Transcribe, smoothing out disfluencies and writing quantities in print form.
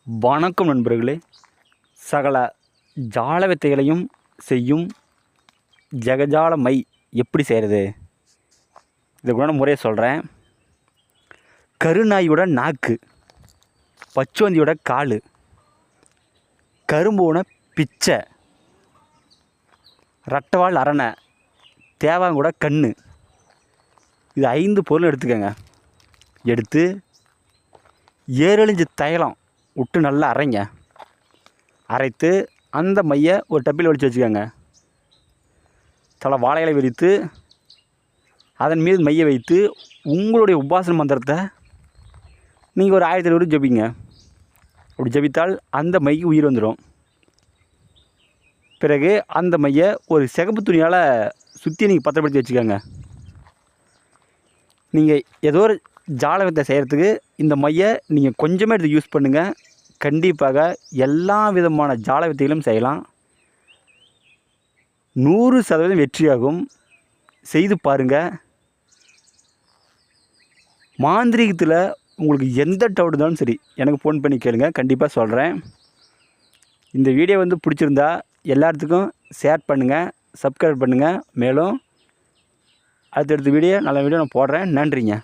வணக்கம் நண்பர்களே. சகல ஜால வித்தைகளையும் செய்யும் ஜெகஜால மை எப்படி செய்கிறது, இதை கூட முறையை சொல்கிறேன். கருநாயோட நாக்கு, பச்சோந்தியோட கால், கரும்போன பிச்சை, ரட்டவால் அரணை, தேவாங்கூட கண்ணு, இது 5 பொருள் எடுத்துக்கோங்க. எடுத்து 7 இன்ச்சு தைலம் விட்டு நல்லா அரைத்து அந்த மையை ஒரு டப்பில் ஒழிச்சு வச்சுக்கோங்க. தலை வாழை இலை விரித்து அதன் மீது மையை வைத்து உங்களுடைய உபாசன மந்திரத்தை நீங்கள் ஒரு 1000 ஜபிங்க. அப்படி ஜபித்தால் அந்த மைக்கு உயிர் வந்துடும். பிறகு அந்த மையை ஒரு சிகப்பு துணியால் சுற்றி நீங்கள் பத்திரப்படுத்தி வச்சுக்கோங்க. நீங்கள் ஏதோ ஒரு ஜாலகத்தை செய்கிறதுக்கு இந்த மையை நீங்கள் கொஞ்சமே எடுத்து யூஸ் பண்ணுங்கள். கண்டிப்பாக எல்லா விதமான ஜால வித்தைகளும் செய்யலாம். 100% வெற்றியாகும். செய்து பாருங்கள். மாந்திரீகத்தில் உங்களுக்கு எந்த டவுட் இருந்தாலும் சரி எனக்கு ஃபோன் பண்ணி கேளுங்க, கண்டிப்பாக சொல்கிறேன். இந்த வீடியோ பிடிச்சிருந்தா எல்லாத்துக்கும் ஷேர் பண்ணுங்கள், சப்ஸ்கிரைப் பண்ணுங்கள். மேலும் அடுத்தடுத்த வீடியோ நல்ல வீடியோ நான் போடுறேன். நன்றிங்க.